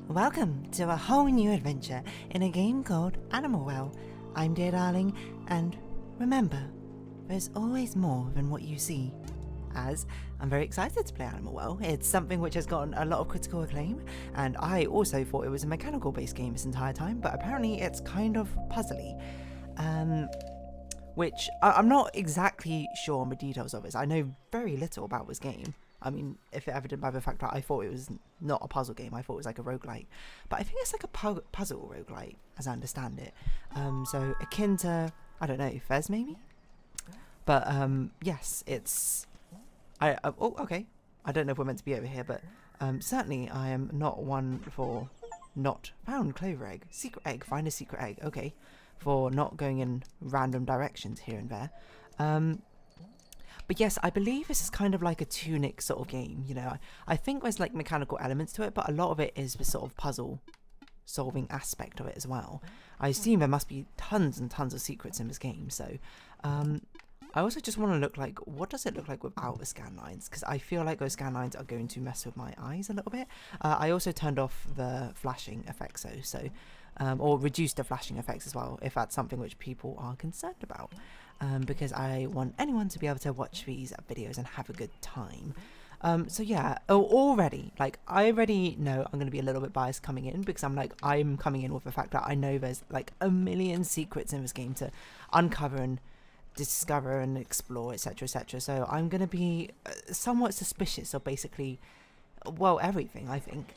Welcome to a whole new adventure in a game called Animal Well. I'm Dear Darling, and remember, there's always more than what you see. As I'm very excited to play Animal Well. It's something which has gotten a lot of critical acclaim, and I also thought it was a mechanical based game this entire time, but apparently it's kind of puzzly. Which I'm not exactly sure on the details of it. I know very little about this game. I mean, if it evident by the fact that I thought it was not a puzzle game, I thought it was like a roguelike. But I think it's like a puzzle roguelike, as I understand it. So akin to, I don't know, Fez maybe? But yes, it's... oh, okay. I don't know if we're meant to be over here, but certainly I am not one for not found clover egg. Secret egg, find a secret egg, okay. For not going in random directions here and there. But yes, I believe this is kind of like a Tunic sort of game, you know. I think there's like mechanical elements to it, but a lot of it is the sort of puzzle solving aspect of it as well. I assume there must be tons and tons of secrets in this game, so I also just want to look like, what does it look like without the scan lines? Because I feel like those scan lines are going to mess with my eyes a little bit. I also turned off the flashing effects so or reduced the flashing effects as well, if that's something which people are concerned about. Because I want anyone to be able to watch these videos and have a good time. So yeah, already, like, I already know I'm going to be a little bit biased coming in, because I'm coming in with the fact that I know there's like a million secrets in this game to uncover and discover and explore, etc, etc. So I'm going to be somewhat suspicious of basically, well, everything, I think.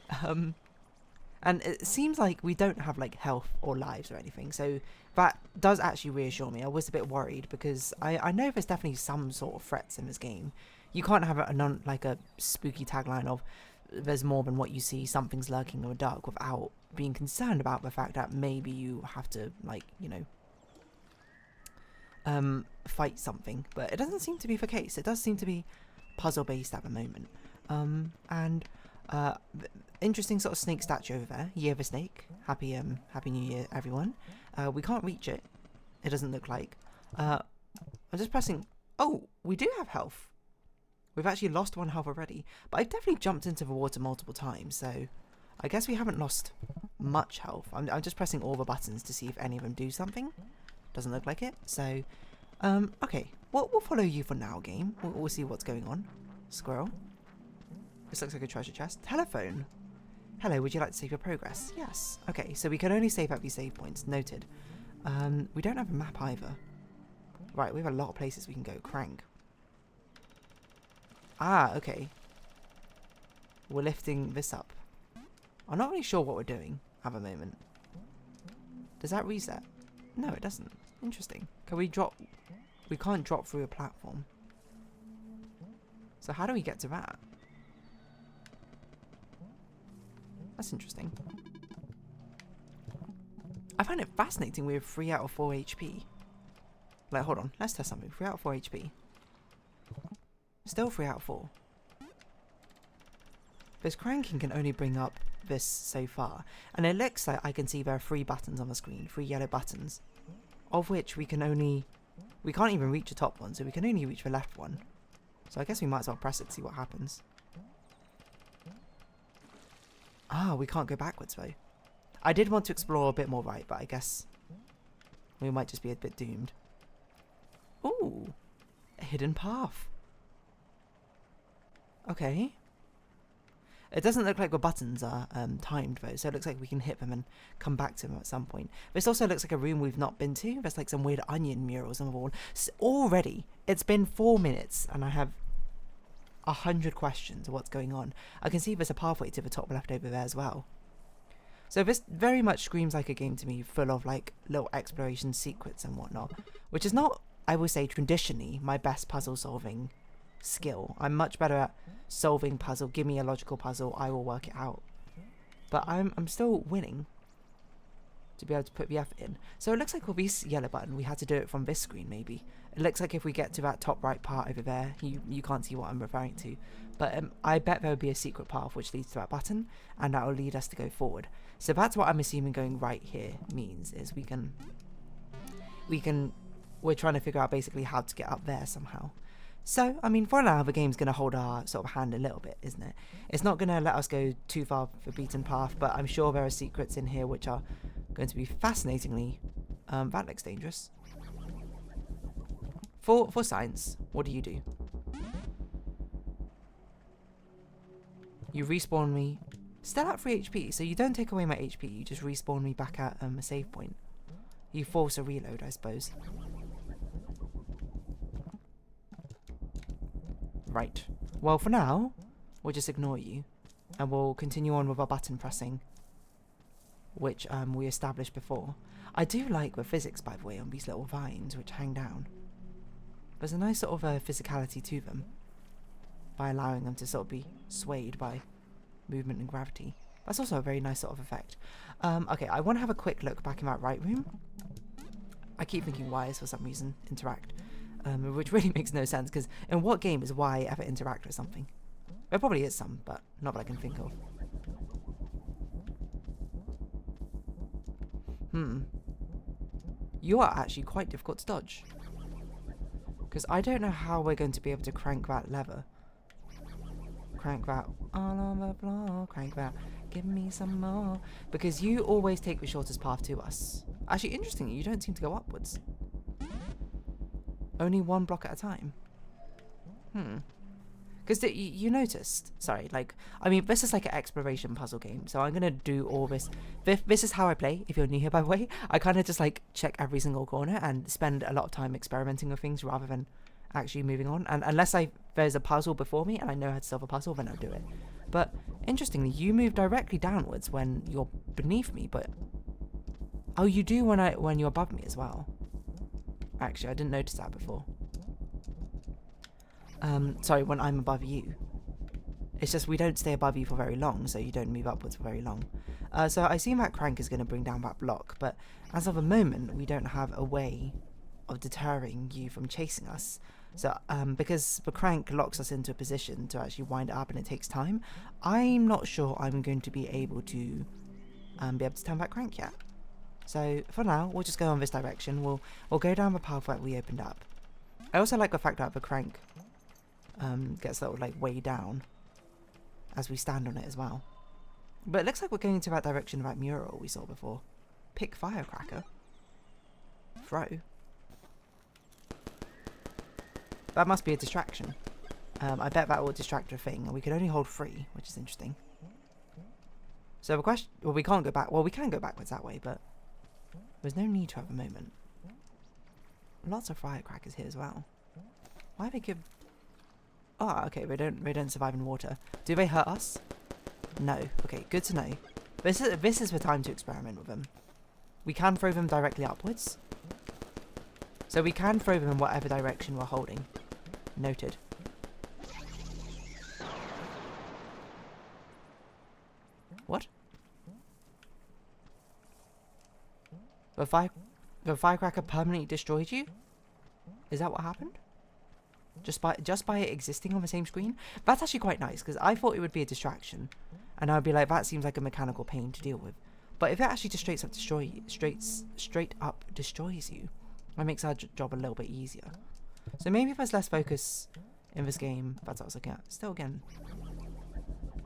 And it seems like we don't have like health or lives or anything, so that does actually reassure me. I was a bit worried because I know there's definitely some sort of threats in this game. You can't have a spooky tagline of there's more than what you see, something's lurking in the dark, without being concerned about the fact that maybe you have to, like, you know, fight something. But it doesn't seem to be the case. It does seem to be puzzle based at the moment. Interesting sort of snake statue over there. Year of a snake. Happy New Year, everyone. We can't reach it. It doesn't look like. I'm just pressing. Oh, we do have health. We've actually lost one health already, but I've definitely jumped into the water multiple times, so I guess we haven't lost much health. I'm just pressing all the buttons to see if any of them do something. Doesn't look like it. So, okay. We'll follow you for now, game. We'll see what's going on. Squirrel. This looks like a treasure chest. Telephone. Hello, would you like to save your progress? Yes. Okay, so we can only save at these save points. Noted. We don't have a map either. Right, we have a lot of places we can go. Crank. Ah, okay. We're lifting this up. I'm not really sure what we're doing at the moment. Does that reset? No, it doesn't. Interesting. Can we drop? We can't drop through a platform. So how do we get to that? That's interesting. I find it fascinating we have 3 out of 4 HP. Like, hold on. Let's test something. 3 out of 4 HP. Still 3 out of 4. This cranking can only bring up this so far. And it looks like I can see there are 3 buttons on the screen. 3 yellow buttons. Of which we can only... We can't even reach the top one, so we can only reach the left one. So I guess we might as well press it to see what happens. Ah, we can't go backwards though. I did want to explore a bit more right, but I guess we might just be a bit doomed. Ooh, a hidden path. Okay. It doesn't look like the buttons are timed though, so it looks like we can hit them and come back to them at some point. This also looks like a room we've not been to. There's like some weird onion murals on the wall. So already, it's been 4 minutes and I have 100 questions of what's going on. I can see there's a pathway to the top left over there as well. So this very much screams like a game to me, full of like little exploration secrets and whatnot, which is not, I will say, traditionally my best puzzle solving skill. I'm much better at solving puzzle. Give me a logical puzzle, I will work it out. But I'm still winning to be able to put the effort in. So it looks like with this yellow button we had to do it from this screen maybe. It looks like if we get to that top right part over there, you can't see what I'm referring to, but I bet there would be a secret path which leads to that button, and that will lead us to go forward. So that's what I'm assuming going right here means, is we're trying to figure out basically how to get up there somehow. So, I mean, for now, the game's going to hold our sort of hand a little bit, isn't it? It's not going to let us go too far the beaten path, but I'm sure there are secrets in here which are going to be fascinatingly, that looks dangerous. For science, what do? You respawn me, still at 3 HP, so you don't take away my HP, you just respawn me back at a save point. You force a reload, I suppose. Right. Well, for now, we'll just ignore you, and we'll continue on with our button pressing, which we established before. I do like the physics, by the way, on these little vines which hang down. There's a nice sort of physicality to them, by allowing them to sort of be swayed by movement and gravity. That's also a very nice sort of effect. Okay, I want to have a quick look back in that right room. I keep thinking wires for some reason interact, which really makes no sense, because in what game is Y ever interact with something? There probably is some, but not that I can think of. You are actually quite difficult to dodge, because I don't know how we're going to be able to crank that lever. Crank that all on the floor, crank that, give me some more. Because you always take the shortest path to us. Actually, interestingly, you don't seem to go upwards. Only one block at a time. Because you noticed, sorry, like, I mean, this is like an exploration puzzle game, so I'm going to do all this. This is how I play, if you're new here, by the way. I kind of just, like, check every single corner and spend a lot of time experimenting with things rather than actually moving on. And unless there's a puzzle before me and I know how to solve a puzzle, then I'll do it. But, interestingly, you move directly downwards when you're beneath me, but... Oh, you do when you're above me as well. Actually, I didn't notice that before. Sorry, when I'm above you. It's just we don't stay above you for very long, so you don't move upwards for very long. So I assume that crank is going to bring down that block, but as of the moment, we don't have a way of deterring you from chasing us. So, because the crank locks us into a position to actually wind it up and it takes time, I'm not sure I'm going to be able to turn back crank yet. So, for now, we'll just go on this direction. We'll go down the path that we opened up. I also like the fact that the crank gets sort of like way down as we stand on it as well. But it looks like we're going to that direction of that mural we saw before. Pick firecracker. Throw. That must be a distraction. I bet that will distract a thing, and we can only hold 3, which is interesting. So the question, well, we can't go back. Well, we can go backwards that way, but there's no need to at the moment. Lots of firecrackers here as well. Why do they give? Oh, okay. They don't survive in water. Do they hurt us? No. Okay, good to know. This is the time to experiment with them. We can throw them directly upwards. So we can throw them in whatever direction we're holding. Noted. What? The firecracker permanently destroyed you? Is that what happened? Just by it existing on the same screen? That's actually quite nice, because I thought it would be a distraction. And I'd be like, that seems like a mechanical pain to deal with. But if it actually just straight up destroys you, that makes our job a little bit easier. So maybe if there's less focus in this game, that's what I was looking at. Still again.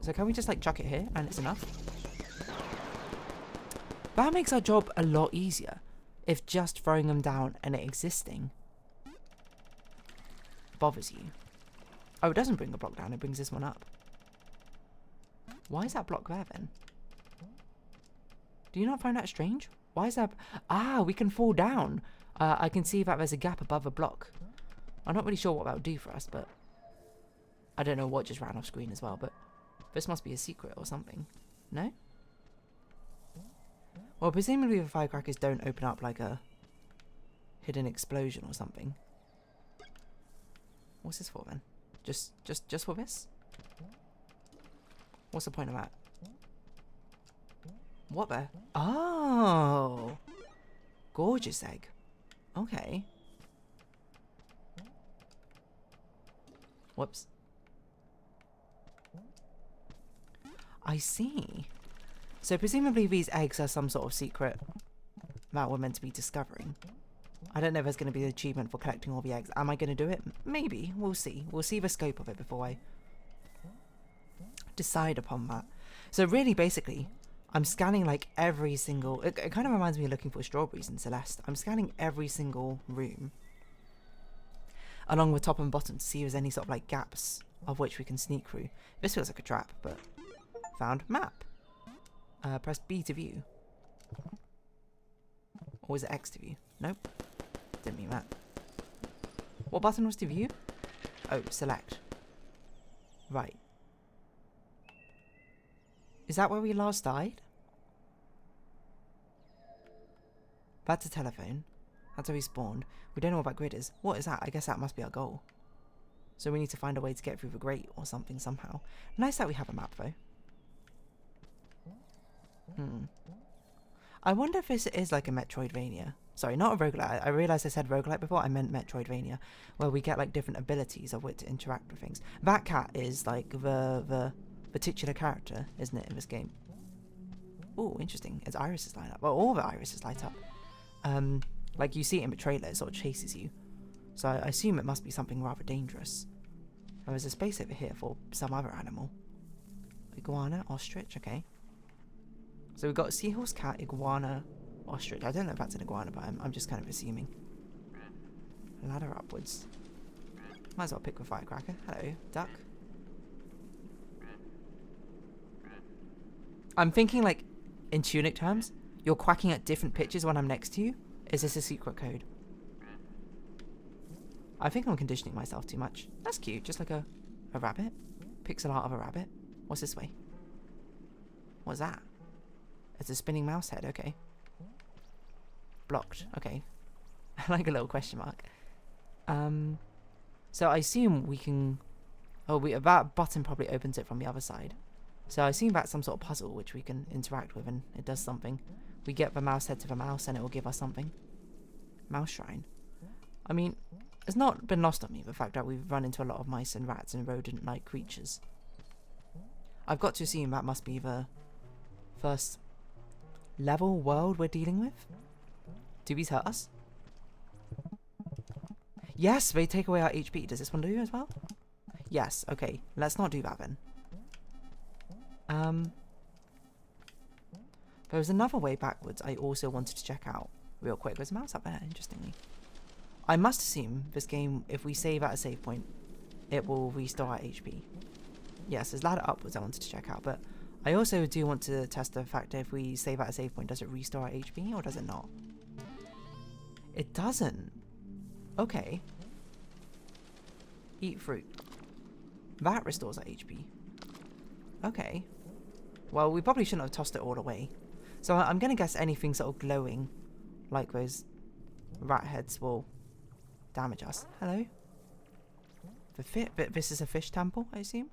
So can we just like chuck it here and it's enough? That makes our job a lot easier. If just throwing them down and it existing bothers you. Oh, it doesn't bring the block down, it brings this one up. Why is that block there then? Do you not find that strange? Why is that? Ah, we can fall down. I can see that there's a gap above a block. I'm not really sure what that would do for us, but I don't know what just ran off screen as well, but this must be a secret or something. No? Well, presumably the firecrackers don't open up like a hidden explosion or something. What's this for then? Just for this? What's the point of that? What the? Oh! Gorgeous egg. Okay. Whoops. I see. So presumably these eggs are some sort of secret that we're meant to be discovering. I don't know if there's going to be an achievement for collecting all the eggs. Am I going to do it? Maybe. We'll see. We'll see the scope of it before I decide upon that. So really, basically, I'm scanning like every single... It kind of reminds me of looking for strawberries in Celeste. I'm scanning every single room along the top and bottom to see if there's any sort of like gaps of which we can sneak through. This feels like a trap, but... Found map. Press B to view. Or was it X to view? Nope. Didn't mean that. What button was to view? Oh, select. Right. Is that where we last died? That's a telephone. That's where we spawned. We don't know what that grid is. What is that? I guess that must be our goal. So we need to find a way to get through the grate or something somehow. Nice that we have a map though. I wonder if this is like a Metroidvania. Sorry, not a roguelite. I realised I said roguelite before. I meant Metroidvania, where we get like different abilities of which to interact with things. That cat is like the titular character, isn't it, in this game? Oh, interesting. Its irises light up. Well, all the irises light up. Like you see it in the trailer, it sort of chases you. So I assume it must be something rather dangerous. There's a space over here for some other animal. Iguana, ostrich, okay. So we've got seahorse, cat, iguana, ostrich. I don't know if that's an iguana, but I'm just kind of assuming. Ladder upwards. Might as well pick the firecracker. Hello, duck. I'm thinking like in Tunic terms. You're quacking at different pitches when I'm next to you. Is this a secret code? I think I'm conditioning myself too much. That's cute. Just like a rabbit. Pixel art of a rabbit. What's this way? What's that? It's a spinning mouse head. Okay. Blocked. Okay. Like a little question mark. So I assume we can... Oh, that button probably opens it from the other side. So I assume that's some sort of puzzle which we can interact with and it does something. We get the mouse head to the mouse and it will give us something. Mouse shrine. I mean, it's not been lost on me the fact that we've run into a lot of mice and rats and rodent-like creatures. I've got to assume that must be the first level world we're dealing with. Do these hurt us? Yes, they take away our HP. Does this one do as well? Yes, okay. Let's not do that then. There was another way backwards I also wanted to check out real quick. There's a mouse up there, interestingly. I must assume this game, if we save at a save point, it will restore our HP. Yes, there's ladder upwards I wanted to check out, but I also do want to test the fact that if we save at a save point, does it restore our HP or does it not? It doesn't. Okay. Eat fruit. That restores our HP. Okay. Well, we probably shouldn't have tossed it all away. So I'm going to guess anything sort of glowing, like those rat heads, will damage us. Hello? This is a fish temple, I assume?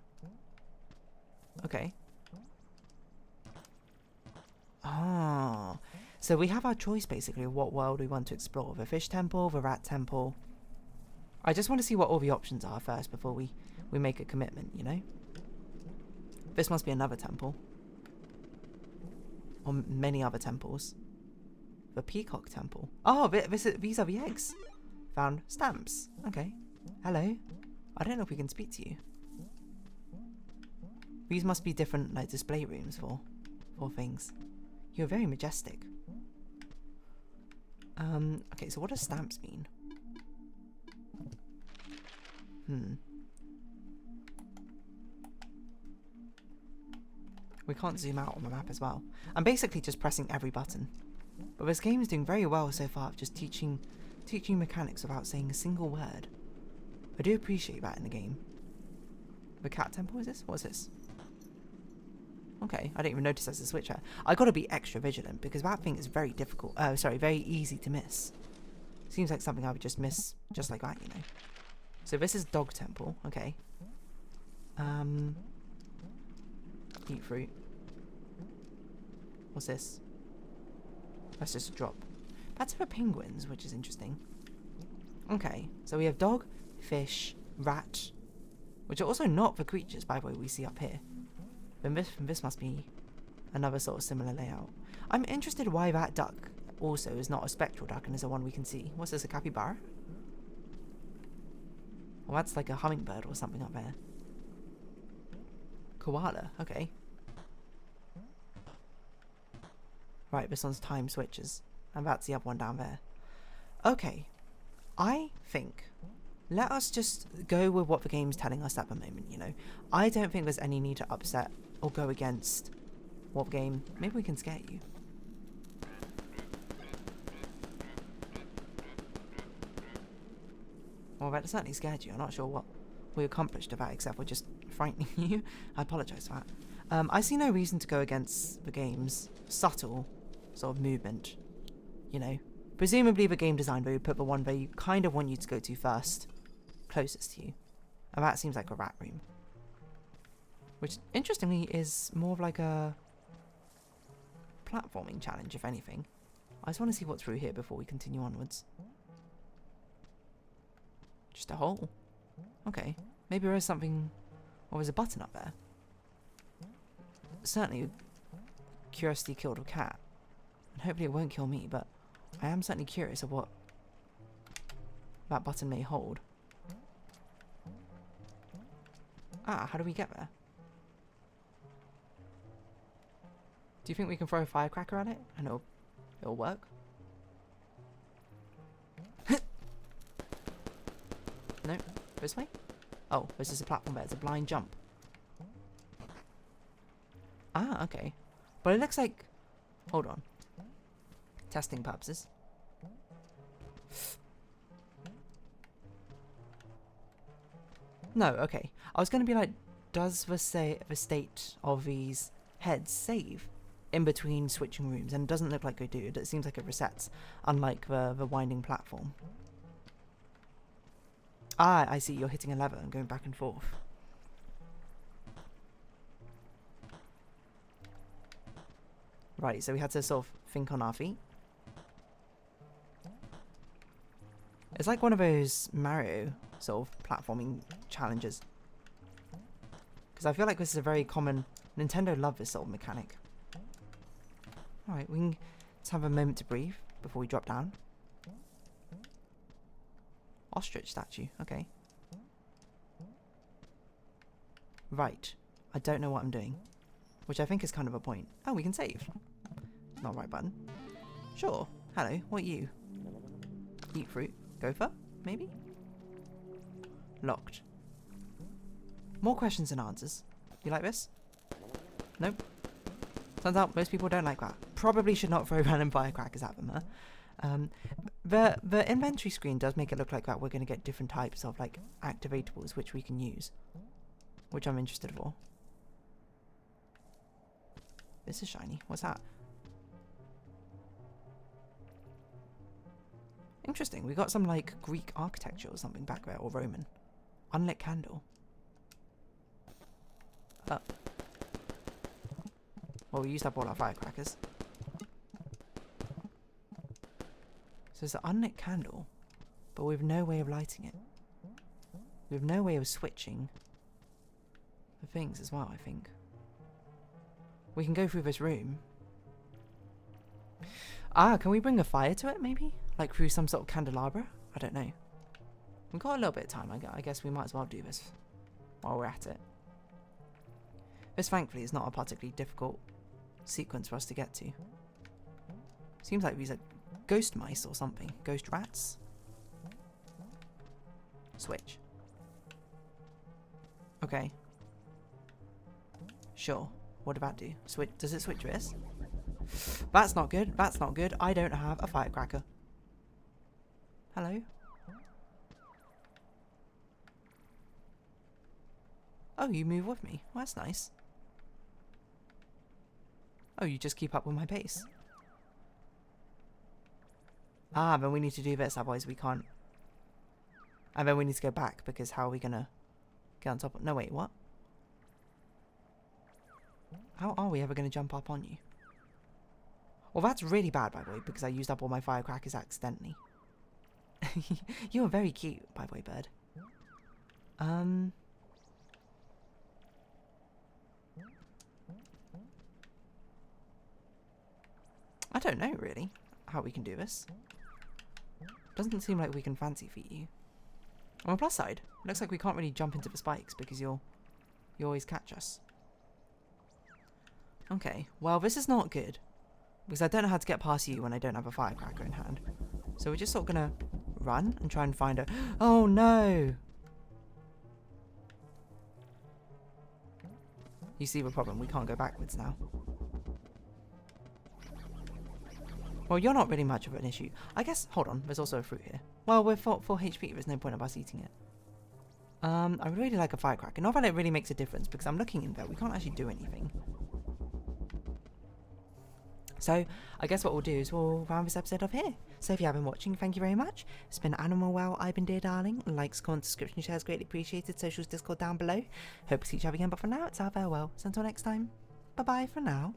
Okay. Ah. So we have our choice, basically, of what world we want to explore. The fish temple, the rat temple. I just want to see what all the options are first before we make a commitment, you know? This must be another temple. Or many other temples. The peacock temple. Oh, these are the eggs. Found stamps. Okay. Hello. I don't know if we can speak to you. These must be different like display rooms for things. You're very majestic. Okay, so what does stamps mean? We can't zoom out on the map as well. I'm basically just pressing every button. But this game is doing very well so far of just teaching mechanics without saying a single word. I do appreciate that in the game. The cat temple is this? What is this? Okay, I didn't even notice there's a switch here. I gotta be extra vigilant because that thing is very difficult. Sorry, very easy to miss. Seems like something I would just miss just like that, you know. So this is dog temple. Okay. Eat fruit. What's this? That's just a drop. That's for penguins, which is interesting. Okay, so we have dog, fish, rat, which are also not the creatures, by the way, we see up here. Then this must be another sort of similar layout. I'm interested why that duck also is not a spectral duck and is a one we can see. What's this, a capybara? Well, that's like a hummingbird or something up there. Koala, okay. Right, this one's time switches. And that's the other one down there. Okay. I think, let us just go with what the game's telling us at the moment, you know. I don't think there's any need to upset or go against what game. Maybe we can scare you. Well, that certainly scared you. I'm not sure what we accomplished with that, except for just frightening you. I apologise for that. I see no reason to go against the game's subtle sort of movement, you know. Presumably the game design they would put the one they kind of want you to go to first, closest to you. And that seems like a rat room. Which, interestingly, is more of like a platforming challenge, if anything. I just want to see what's through here before we continue onwards. Just a hole. Okay. Maybe there is something... Or there's a button up there. Certainly, curiosity killed a cat. And hopefully it won't kill me, but I am certainly curious of what that button may hold. Ah, how do we get there? Do you think we can throw a firecracker at it and it'll work? No, this way? Oh, this is a platform there. It's a blind jump. Ah, okay. But it looks like... Hold on. Testing purposes. No, okay. I was going to be like, does the state of these heads save in between switching rooms? And it doesn't look like they do. It seems like it resets, unlike the winding platform. Ah, I see. You're hitting a lever and going back and forth. Right, so we had to sort of think on our feet. It's like one of those Mario sort of platforming challenges. Because I feel like this is a very common... Nintendo love this sort of mechanic. Alright, we can just have a moment to breathe before we drop down. Ostrich statue, okay. Right. I don't know what I'm doing. Which I think is kind of a point. Oh, we can save. Not right button. Sure. Hello, what are you? Eat fruit. Gopher? Maybe? Locked. More questions than answers. You like this? Nope. Turns out most people don't like that. Probably should not throw random firecrackers at them, huh? The inventory screen does make it look like that we're going to get different types of like activatables which we can use, which I'm interested for. This is shiny. What's that? Interesting. We got some like Greek architecture or something back there, or Roman. Unlit candle. Well, we used up all our firecrackers. So it's an unlit candle, but with no way of lighting it. We have no way of switching the things as well, I think. We can go through this room. Ah, can we bring a fire to it, maybe? Like through some sort of candelabra? I don't know. We've got a little bit of time. I guess we might as well do this while we're at it. This, thankfully, is not a particularly difficult sequence for us to get to. Seems like these are ghost mice or something. Ghost rats? Switch. Okay. Sure. What did that do? Switch. Does it switch this? That's not good. That's not good. I don't have a firecracker. Hello? Oh, you move with me. Well, that's nice. Oh, you just keep up with my pace. Ah, then we need to do this, otherwise we can't. And then we need to go back, because how are we gonna get on top of... No, wait, what? How are we ever gonna jump up on you? Well, that's really bad, by the way, because I used up all my firecrackers accidentally. You are very cute, by the way, bird. I don't know, really. how we can do this. Doesn't seem like we can fancy feed you. On the plus side, it looks like we can't really jump into the spikes because you always catch us. Okay, well this is not good. Because I don't know how to get past you when I don't have a firecracker in hand. So we're just sort of gonna run and try and find a... Oh no! You see the problem, we can't go backwards now. Well, you're not really much of an issue. I guess, hold on, there's also a fruit here. Well, we're full HP, there's no point of us eating it. I would really like a firecracker. Not that it really makes a difference, because I'm looking in there, we can't actually do anything. So, I guess what we'll do is we'll round this episode off here. So if you have been watching, thank you very much. It's been Animal Well, I've been Dear Darling. Likes, comments, subscription, shares, greatly appreciated. Socials, Discord down below. Hope to see each other again, but for now, it's our farewell. So until next time, bye-bye for now.